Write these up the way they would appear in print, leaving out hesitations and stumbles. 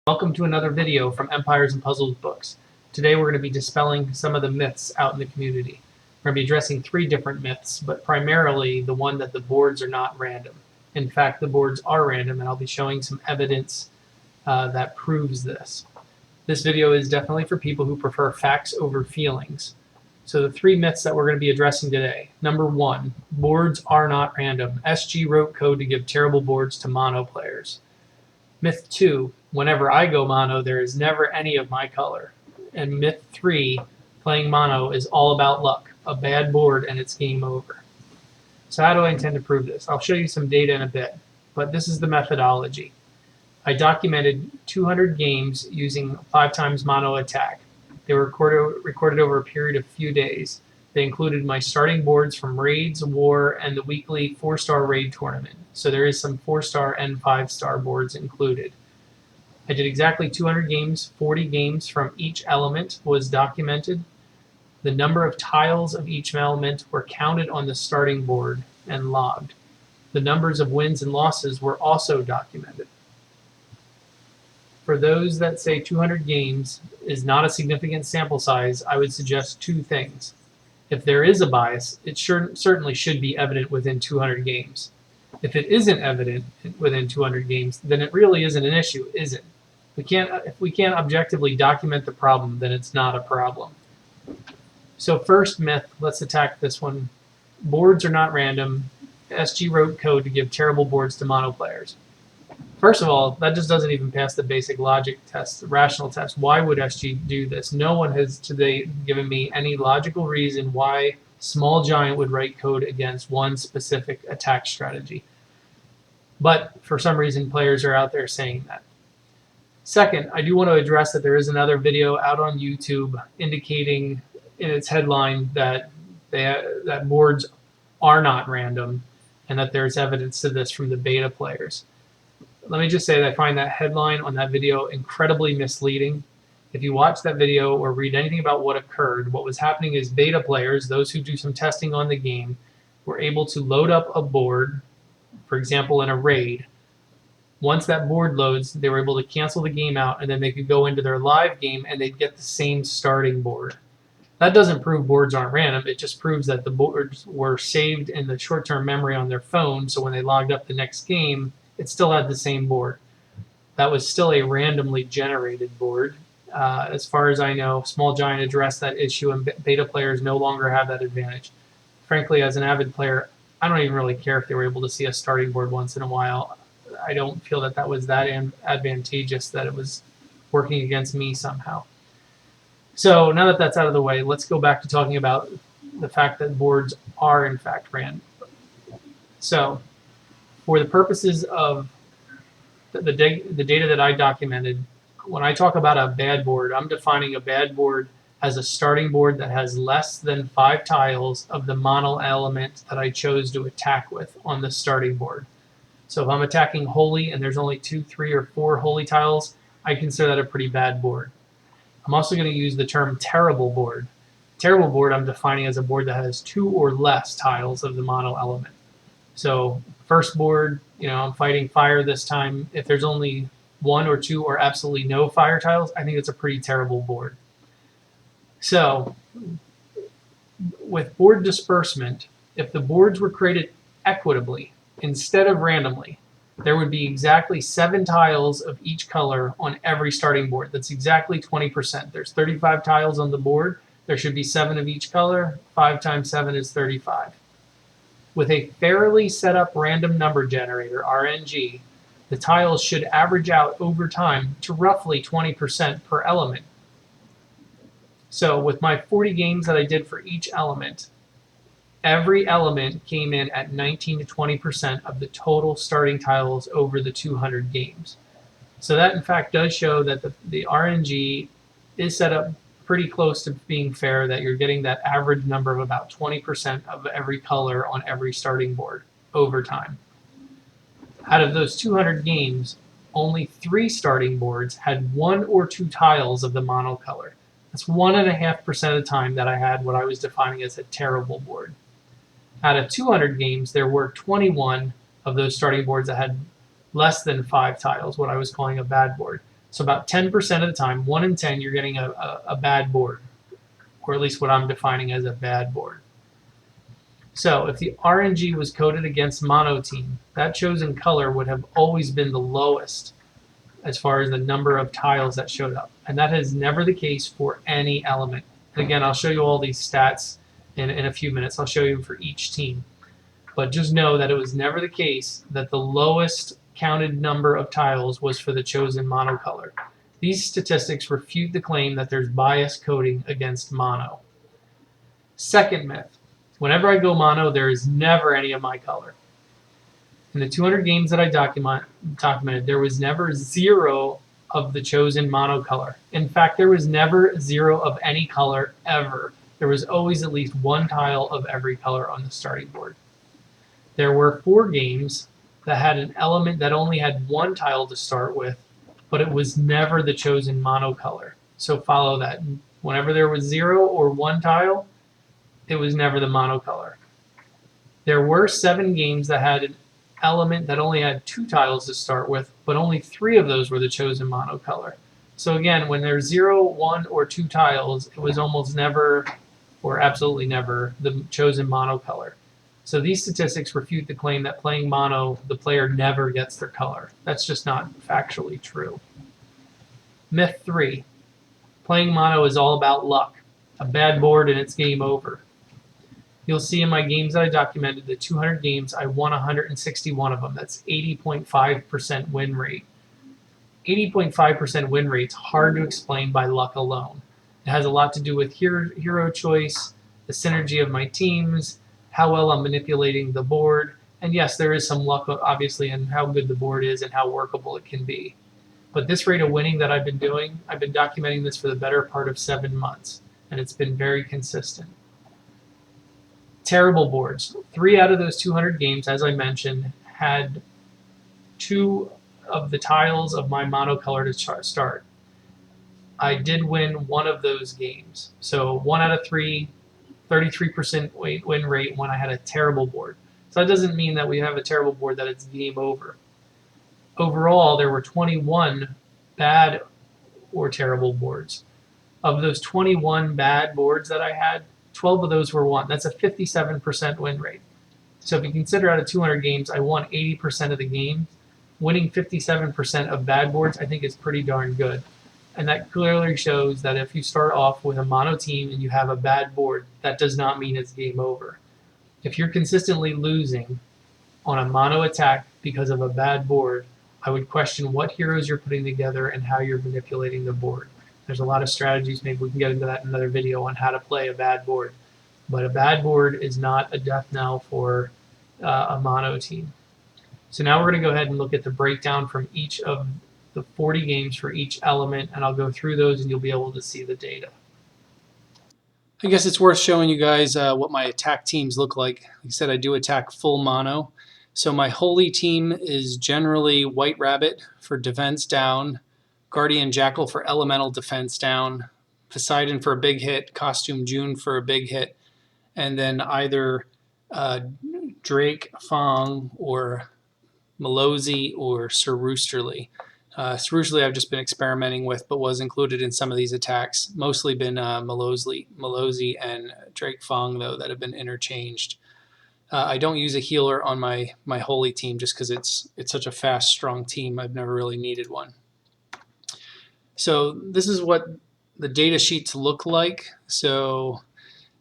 Welcome to another video from Empires and Puzzles books. Today we're going to be dispelling some of the myths out in the community. We're going to be addressing three different myths, but primarily the one that the boards are not random. In fact, the boards are random, and I'll be showing some evidence that proves this. This video is definitely for people who prefer facts over feelings. So the three myths that we're going to be addressing today. Number one, boards are not random. SG wrote code to give terrible boards to mono players. Myth 2, whenever I go mono, there is never any of my color. And myth 3, playing mono is all about luck. A bad board and it's game over. So how do I intend to prove this? I'll show you some data in a bit, but this is the methodology. I documented 200 games using 5x mono attack. They were recorded over a period of few days. They included my starting boards from raids, war, and the weekly 4-star raid tournament. So there is some 4-star and 5-star boards included. I did exactly 200 games, 40 games from each element was documented. The number of tiles of each element were counted on the starting board and logged. The numbers of wins and losses were also documented. For those that say 200 games is not a significant sample size, I would suggest two things. If there is a bias, it certainly should be evident within 200 games. If it isn't evident within 200 games, then it really isn't an issue, is it? If we can't objectively document the problem, then it's not a problem. So first myth, let's attack this one. Boards are not random. SG wrote code to give terrible boards to mono players. First of all, that just doesn't even pass the basic logic test, the rational test. Why would SG do this? No one has today given me any logical reason why Small Giant would write code against one specific attack strategy. But for some reason, players are out there saying that. Second, I do want to address that there is another video out on YouTube indicating in its headline that that boards are not random and that there's evidence to this from the beta players. Let me just say that I find that headline on that video incredibly misleading. If you watch that video or read anything about what occurred, what was happening is beta players, those who do some testing on the game, were able to load up a board, for example, in a raid. Once that board loads, they were able to cancel the game out, and then they could go into their live game and they'd get the same starting board. That doesn't prove boards aren't random. It just proves that the boards were saved in the short-term memory on their phone, so when they logged up the next game, it still had the same board. That was still a randomly generated board. As far as I know, Small Giant addressed that issue, and beta players no longer have that advantage. Frankly, as an avid player, I don't even really care if they were able to see a starting board once in a while. I don't feel that that was that advantageous, that it was working against me somehow. So now that that's out of the way, let's go back to talking about the fact that boards are in fact random. So for the purposes of the data that I documented, when I talk about a bad board, I'm defining a bad board as a starting board that has less than 5 tiles of the mono element that I chose to attack with on the starting board. So if I'm attacking holy and there's only 2, 3, or 4 holy tiles, I consider that a pretty bad board. I'm also going to use the term terrible board. Terrible board I'm defining as a board that has 2 or less tiles of the mono element. So first board, I'm fighting fire this time. If there's only 1 or 2 or absolutely no fire tiles, I think it's a pretty terrible board. So with board disbursement, if the boards were created equitably instead of randomly, there would be exactly 7 tiles of each color on every starting board. That's exactly 20%. There's 35 tiles on the board. There should be 7 of each color. 5 times 7 is 35. With a fairly set up random number generator, RNG, the tiles should average out over time to roughly 20% per element. So with my 40 games that I did for each element, every element came in at 19 to 20% of the total starting tiles over the 200 games. So that in fact does show that the RNG is set up pretty close to being fair, that you're getting that average number of about 20% of every color on every starting board over time. Out of those 200 games, only 3 starting boards had 1 or 2 tiles of the mono color. That's 1.5% of the time that I had what I was defining as a terrible board. Out of 200 games, there were 21 of those starting boards that had less than 5 tiles, what I was calling a bad board. So about 10% of the time, 1 in 10, you're getting a bad board, or at least what I'm defining as a bad board. So if the RNG was coded against mono team, that chosen color would have always been the lowest as far as the number of tiles that showed up. And that is never the case for any element. And again, I'll show you all these stats in a few minutes. I'll show you for each team. But just know that it was never the case that the lowest counted number of tiles was for the chosen mono color. These statistics refute the claim that there's bias coding against mono. Second myth. Whenever I go mono, there is never any of my color. In the 200 games that I documented, there was never 0 of the chosen mono color. In fact, there was never 0 of any color ever. There was always at least 1 tile of every color on the starting board. There were 4 games that had an element that only had 1 tile to start with, but it was never the chosen mono color. So follow that. Whenever there was 0 or 1 tile, it was never the mono color. There were 7 games that had an element that only had 2 tiles to start with, but only 3 of those were the chosen mono color. So again, when there's 0, 1, or 2 tiles, it was almost never, or absolutely never, the chosen mono color. So these statistics refute the claim that playing mono, the player never gets their color. That's just not factually true. Myth 3. Playing mono is all about luck. A bad board and it's game over. You'll see in my games that I documented, the 200 games, I won 161 of them. That's 80.5% win rate. 80.5% win rate's hard to explain by luck alone. It has a lot to do with hero choice, the synergy of my teams, how well I'm manipulating the board, and yes, there is some luck, obviously, in how good the board is and how workable it can be. But this rate of winning that I've been doing, I've been documenting this for the better part of 7 months, and it's been very consistent. Terrible boards. 3 out of those 200 games, as I mentioned, had 2 of the tiles of my monocolor to start. I did win 1 of those games. So 1 out of 3, 33% win rate when I had a terrible board. So that doesn't mean that we have a terrible board that it's game over. Overall, there were 21 bad or terrible boards. Of those 21 bad boards that I had, 12 of those were won. That's a 57% win rate. So if you consider out of 200 games, I won 80% of the game. Winning 57% of bad boards, I think, is pretty darn good. And that clearly shows that if you start off with a mono team and you have a bad board, that does not mean it's game over. If you're consistently losing on a mono attack because of a bad board, I would question what heroes you're putting together and how you're manipulating the board. There's a lot of strategies. Maybe we can get into that in another video on how to play a bad board. But a bad board is not a death knell for a mono team. So now we're going to go ahead and look at the breakdown from each of the 40 games for each element, and I'll go through those and you'll be able to see the data. I guess it's worth showing you guys what my attack teams look like. Like I said, I do attack full mono. So my holy team is generally White Rabbit for defense down, Guardian Jackal for elemental defense down, Poseidon for a big hit, Costume June for a big hit, and then either Drake, Fong, or Malozzi, or Sir Roosterly. Sir Roosterly I've just been experimenting with, but was included in some of these attacks. Mostly been Malozzi and Drake Fong, though, that have been interchanged. I don't use a healer on my holy team just because it's such a fast, strong team. I've never really needed one. So this is what the data sheets look like. So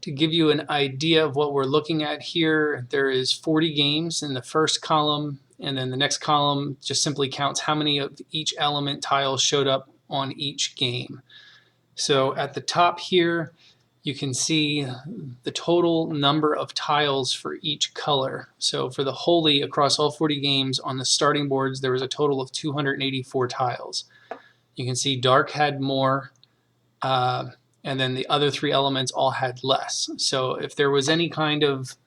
to give you an idea of what we're looking at here, there is 40 games in the first column, and then the next column just simply counts how many of each element tile showed up on each game. So at the top here, you can see the total number of tiles for each color. So for the holy, across all 40 games on the starting boards, there was a total of 284 tiles. You can see dark had more, and then the other 3 elements all had less. So if there was any kind of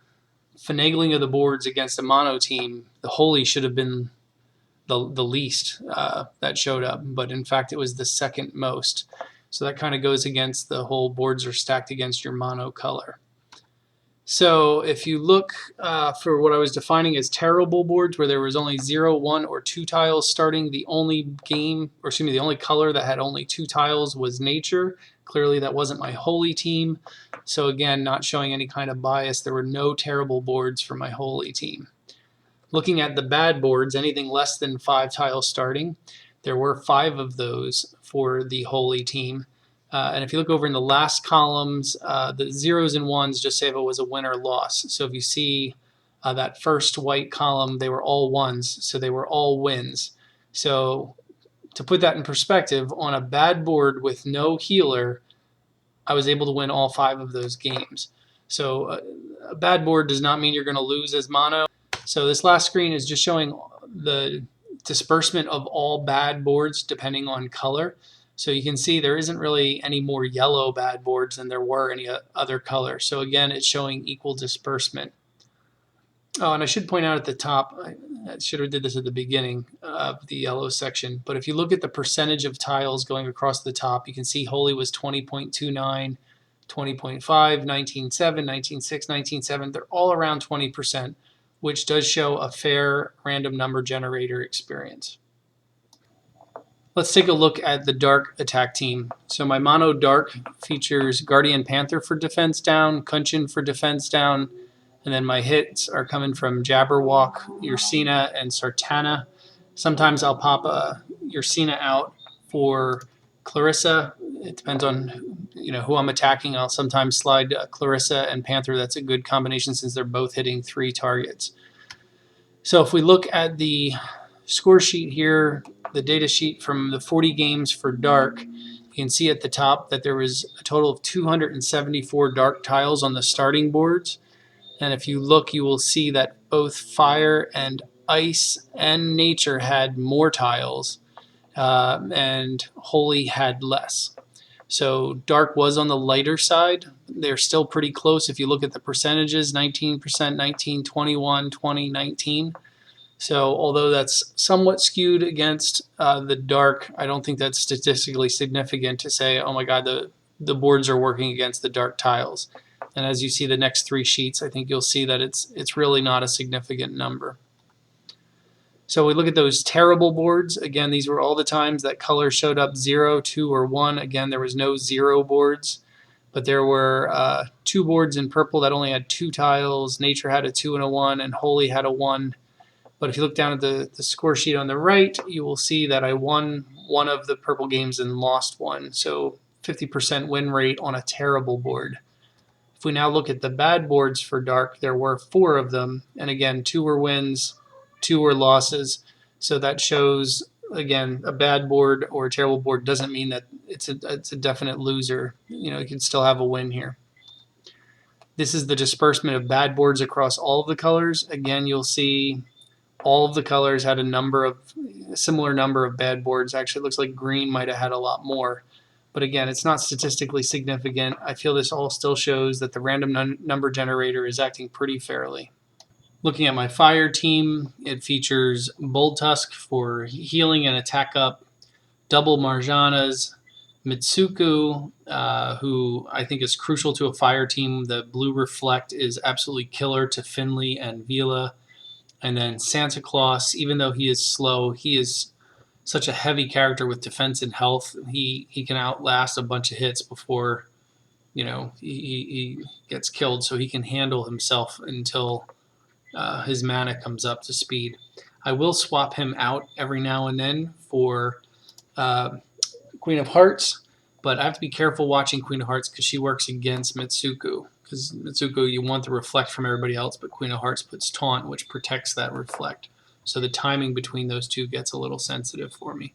finagling of the boards against a mono team, the holy should have been the least that showed up, but in fact it was the second most. So that kind of goes against the whole boards are stacked against your mono color. So if you look for what I was defining as terrible boards, where there was only 0, 1, or 2 tiles starting, the only the only color that had only 2 tiles was nature. Clearly that wasn't my holy team. So again, not showing any kind of bias. There were no terrible boards for my holy team. Looking at the bad boards, anything less than 5 tiles starting, there were 5 of those for the holy team. And if you look over in the last columns, the zeros and ones just say if it was a win or loss. So if you see that first white column, they were all ones, so they were all wins. So to put that in perspective, on a bad board with no healer, I was able to win all 5 of those games. So a bad board does not mean you're going to lose as mono. So this last screen is just showing the disbursement of all bad boards depending on color. So you can see there isn't really any more yellow bad boards than there were any other color. So again, it's showing equal disbursement. Oh, and I should point out at the top, I should have did this at the beginning of the yellow section, but if you look at the percentage of tiles going across the top, you can see holy was 20.29, 20.5, 19.7, 19.6, 19.7. They're all around 20%, which does show a fair random number generator experience. Let's take a look at the dark attack team. So my mono dark features Guardian Panther for defense down, Kunshin for defense down, and then my hits are coming from Jabberwock, Ursina, and Sartana. Sometimes I'll pop a Ursina out for Clarissa. It depends on who I'm attacking. I'll sometimes slide Clarissa and Panther. That's a good combination since they're both hitting 3 targets. So if we look at the score sheet here, the data sheet from the 40 games for dark, you can see at the top that there was a total of 274 dark tiles on the starting boards. And if you look, you will see that both fire and ice and nature had more tiles, and holy had less. So dark was on the lighter side. They're still pretty close if you look at the percentages, 19%, 19, 21, 20, 19. So although that's somewhat skewed against the dark, I don't think that's statistically significant to say, oh my God, the boards are working against the dark tiles. And as you see the next 3 sheets, I think you'll see that it's really not a significant number. So we look at those terrible boards. Again, these were all the times that color showed up 0, 2, or 1. Again, there was no 0 boards, but there were 2 boards in purple that only had 2 tiles. Nature had a 2 and a 1, and Holy had a 1. But if you look down at the score sheet on the right, you will see that I won one of the purple games and lost one. So 50% win rate on a terrible board. If we now look at the bad boards for dark, there were 4 of them. And again, 2 were wins, 2 were losses. So that shows, again, a bad board or a terrible board doesn't mean that it's a definite loser. You can still have a win here. This is the disbursement of bad boards across all of the colors. Again, you'll see all of the colors had a similar number of bad boards. Actually, it looks like green might have had a lot more. But again, it's not statistically significant. I feel this all still shows that the random number generator is acting pretty fairly. Looking at my fire team, it features Bold Tusk for healing and attack up, double Marjanas, Mitsuku, who I think is crucial to a fire team. The blue reflect is absolutely killer to Finley and Vila. And then Santa Claus, even though he is slow, he is such a heavy character with defense and health. He can outlast a bunch of hits before he gets killed, so he can handle himself until his mana comes up to speed. I will swap him out every now and then for Queen of Hearts, but I have to be careful watching Queen of Hearts because she works against Mitsuku. Because Mitsuku, you want the reflect from everybody else, but Queen of Hearts puts taunt, which protects that reflect. So the timing between those two gets a little sensitive for me.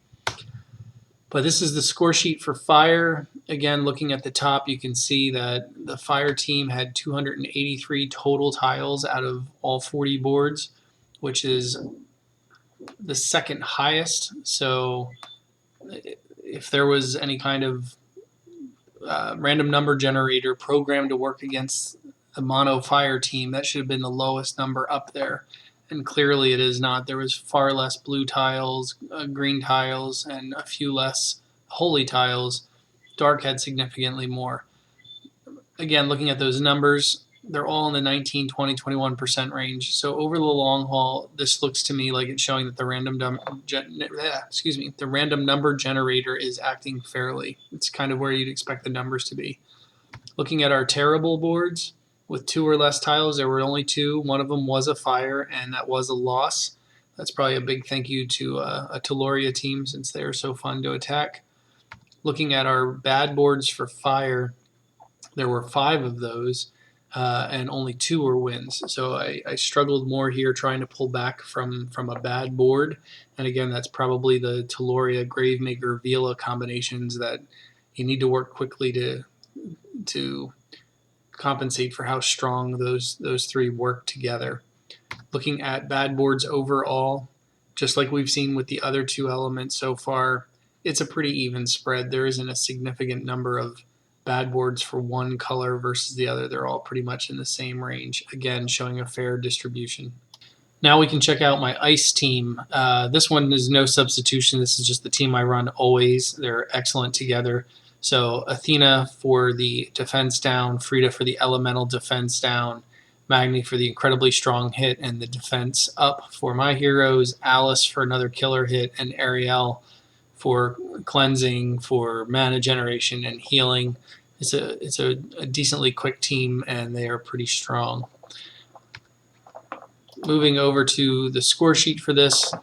But this is the score sheet for fire. Again, looking at the top, you can see that the fire team had 283 total tiles out of all 40 boards, which is the second highest. So if there was any kind of random number generator programmed to work against a mono fire team, that should have been the lowest number up there. And clearly it is not. There was far less blue tiles, green tiles, and a few less holy tiles. Dark had significantly more. Again, looking at those numbers, they're all in the 19, 20, 21% range. So over the long haul, this looks to me like it's showing that the the random number generator is acting fairly. It's kind of where you'd expect the numbers to be. Looking at our terrible boards with 2 or less tiles, there were only 2. One of them was a fire, and that was a loss. That's probably a big thank you to a Teloria team since they are so fun to attack. Looking at our bad boards for fire, there were 5 of those, and only 2 were wins. So I struggled more here trying to pull back from a bad board. And again, that's probably the Teloria, Gravemaker, Vila combinations that you need to work quickly to compensate for how strong those 3 work together. Looking at bad boards overall, just like we've seen with the other 2 elements so far, it's a pretty even spread. There isn't a significant number of bad boards for one color versus the other. They're all pretty much in the same range, again showing a fair distribution. Now we can check out my ice team. This one is no substitution. This is just the team I run always. They're excellent together. So Athena for the defense down, Frida for the elemental defense down, Magni for the incredibly strong hit and the defense up for my heroes, Alice for another killer hit, and Ariel for cleansing, for mana generation and healing. It's a decently quick team, and they are pretty strong. Moving over to the score sheet for this,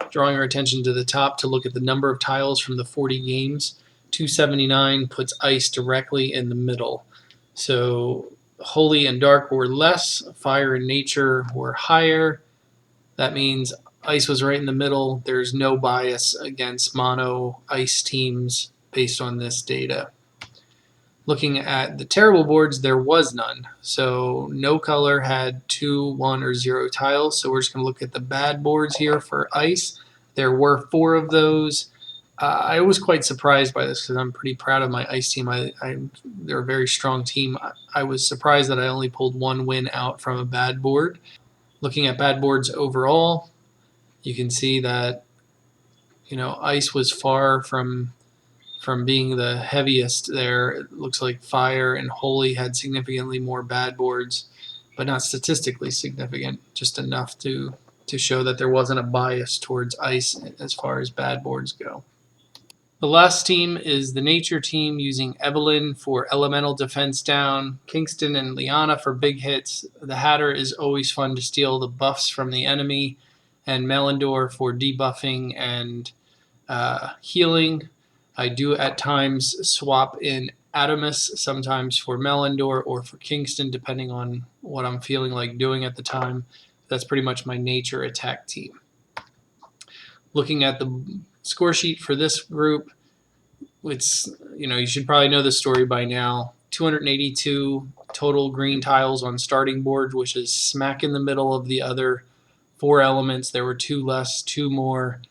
drawing our attention to the top to look at the number of tiles from the 40 games. 279 puts ice directly in the middle. So holy and dark were less, fire and nature were higher. That means ice was right in the middle. There's no bias against mono ice teams based on this data. Looking at the terrible boards, there was none. So no color had 2, 1, or 0 tiles. So we're just going to look at the bad boards here for ice. There were 4 of those. I was quite surprised by this because I'm pretty proud of my ice team. They're a very strong team. I was surprised that I only pulled 1 win out from a bad board. Looking at bad boards overall, you can see that ice was far from being the heaviest there. It looks like fire and holy had significantly more bad boards, but not statistically significant, just enough to show that there wasn't a bias towards ice as far as bad boards go. The last team is the nature team using Evelyn for elemental defense down, Kingston and Liana for big hits. The Hatter is always fun to steal the buffs from the enemy, and Melindor for debuffing and healing. I do at times swap in Adamus, sometimes for Melindor or for Kingston, depending on what I'm feeling like doing at the time. That's pretty much my nature attack team. Looking at the score sheet for this group, it's, you should probably know the story by now. 282 total green tiles on starting board, which is smack in the middle of the other 4 elements. There were 2 less, 2 more.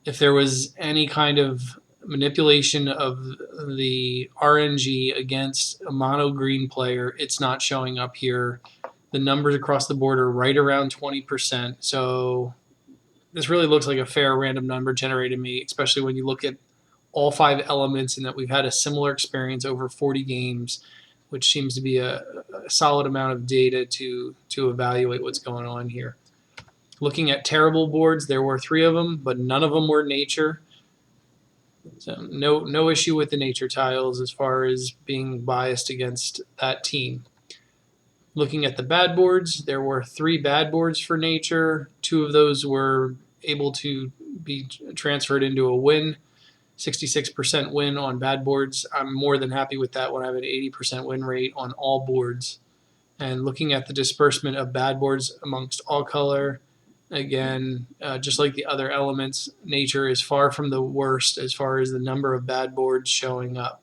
If there was any kind of manipulation of the RNG against a mono green player, it's not showing up here. The numbers across the board are right around 20%. So this really looks like a fair random number generated to me, especially when you look at all 5 elements and that we've had a similar experience over 40 games, which seems to be a solid amount of data to evaluate what's going on here. Looking at terrible boards, there were 3 of them, but none of them were nature. So no issue with the nature tiles as far as being biased against that team. Looking at the bad boards, there were 3 bad boards for nature. 2 of those were able to be transferred into a win. 66% win on bad boards. I'm more than happy with that when I have an 80% win rate on all boards. And looking at the disbursement of bad boards amongst all color, again, just like the other elements, nature is far from the worst as far as the number of bad boards showing up.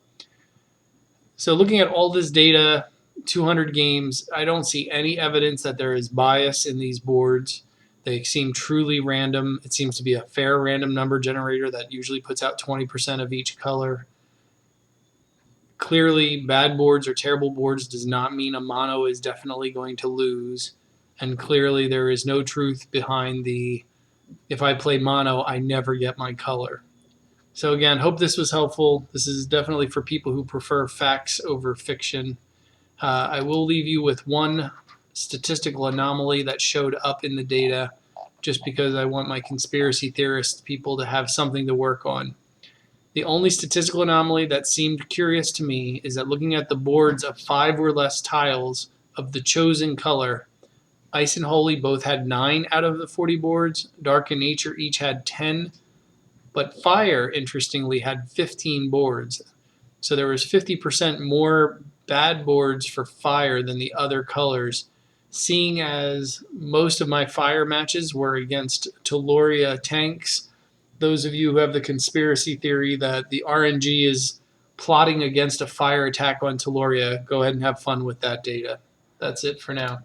So looking at all this data, 200 games, I don't see any evidence that there is bias in these boards. They seem truly random. It seems to be a fair random number generator that usually puts out 20% of each color. Clearly, bad boards or terrible boards does not mean a mono is definitely going to lose. And clearly there is no truth behind the, if I play mono, I never get my color. So again, hope this was helpful. This is definitely for people who prefer facts over fiction. I will leave you with one statistical anomaly that showed up in the data just because I want my conspiracy theorist people to have something to work on. The only statistical anomaly that seemed curious to me is that looking at the boards of 5 or less tiles of the chosen color, Ice and Holy both had 9 out of the 40 boards, Dark and Nature each had 10, but Fire, interestingly, had 15 boards. So there was 50% more bad boards for Fire than the other colors, seeing as most of my Fire matches were against Taloria tanks. Those of you who have the conspiracy theory that the RNG is plotting against a fire attack on Taloria, go ahead and have fun with that data. That's it for now.